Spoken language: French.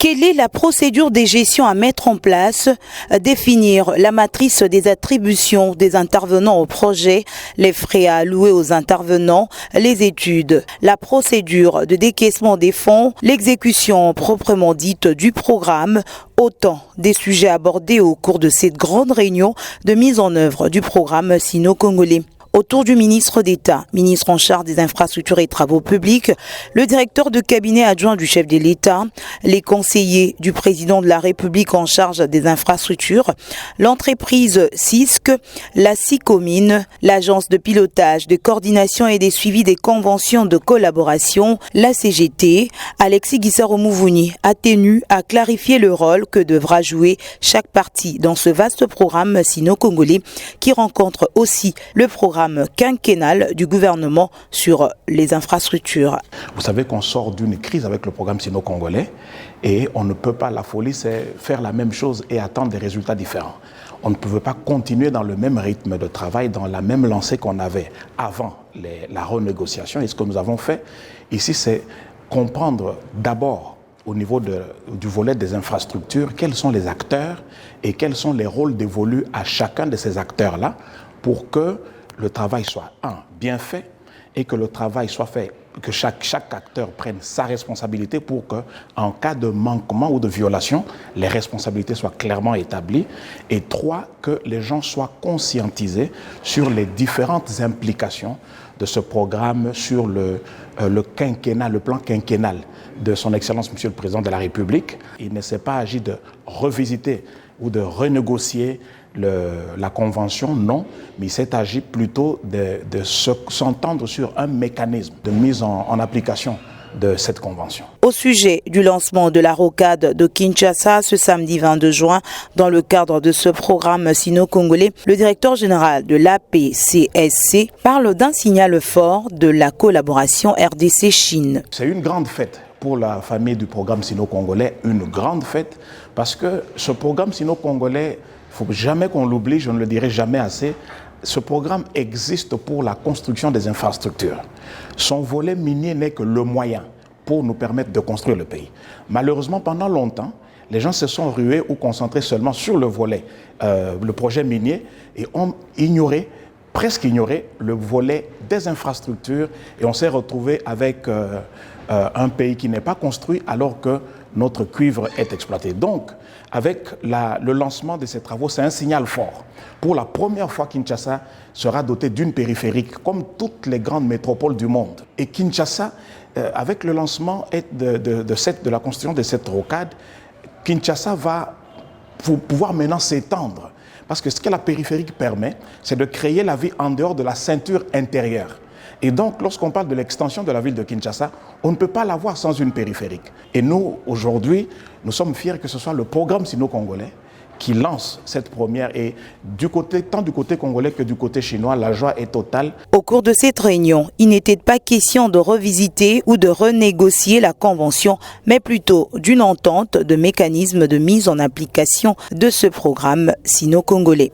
Quelle est la procédure des gestions à mettre en place? Définir la matrice des attributions des intervenants au projet, les frais à allouer aux intervenants, les études, la procédure de décaissement des fonds, l'exécution proprement dite du programme, autant des sujets abordés au cours de cette grande réunion de mise en œuvre du programme sino-congolais. Autour du ministre d'État, ministre en charge des infrastructures et travaux publics, le directeur de cabinet adjoint du chef de l'État, les conseillers du président de la République en charge des infrastructures, l'entreprise CISC, la CICOMINE, l'agence de pilotage, de coordination et des suivis des conventions de collaboration, la CGT, Alexis Guissaro-Mouvouni a tenu à clarifier le rôle que devra jouer chaque partie dans ce vaste programme sino-congolais qui rencontre aussi le programme quinquennal du gouvernement sur les infrastructures. Vous savez qu'on sort d'une crise avec le programme sino-congolais et on ne peut pas, la folie c'est faire la même chose et attendre des résultats différents. On ne pouvait pas continuer dans le même rythme de travail, dans la même lancée qu'on avait avant la renégociation. Et ce que nous avons fait ici, c'est comprendre d'abord au niveau du volet des infrastructures, quels sont les acteurs et quels sont les rôles dévolus à chacun de ces acteurs-là pour que le travail soit, bien fait et que le travail soit fait, que chaque acteur prenne sa responsabilité pour que, en cas de manquement ou de violation, les responsabilités soient clairement établies. Et 3, que les gens soient conscientisés sur les différentes implications de ce programme sur le quinquennat, le plan quinquennal de son Excellence Monsieur le Président de la République. Il ne s'est pas agi de revisiter ou de renégocier la convention, non, mais il s'est agi plutôt de s'entendre sur un mécanisme de mise en application de cette convention. Au sujet du lancement de la rocade de Kinshasa ce samedi 22 juin, dans le cadre de ce programme sino-congolais, le directeur général de l'APCSC parle d'un signal fort de la collaboration RDC-Chine. C'est une grande fête pour la famille du programme sino-congolais, une grande fête, parce que ce programme sino-congolais, il ne faut jamais qu'on l'oublie, je ne le dirai jamais assez, ce programme existe pour la construction des infrastructures. Son volet minier n'est que le moyen pour nous permettre de construire le pays. Malheureusement, pendant longtemps, les gens se sont rués ou concentrés seulement sur le volet, le projet minier, et ont presque ignoré le volet des infrastructures, et on s'est retrouvé avec un pays qui n'est pas construit alors que notre cuivre est exploité. Donc, avec le lancement de ces travaux, c'est un signal fort. Pour la première fois, Kinshasa sera doté d'une périphérique, comme toutes les grandes métropoles du monde. Et Kinshasa, avec le lancement de la construction de cette rocade, Kinshasa va pouvoir maintenant s'étendre. Parce que ce que la périphérique permet, c'est de créer la vie en dehors de la ceinture intérieure. Et donc, lorsqu'on parle de l'extension de la ville de Kinshasa, on ne peut pas l'avoir sans une périphérique. Et nous, aujourd'hui, nous sommes fiers que ce soit le programme sino-congolais qui lance cette première. Et tant du côté congolais que du côté chinois, la joie est totale. Au cours de cette réunion, il n'était pas question de revisiter ou de renégocier la convention, mais plutôt d'une entente de mécanismes de mise en application de ce programme sino-congolais.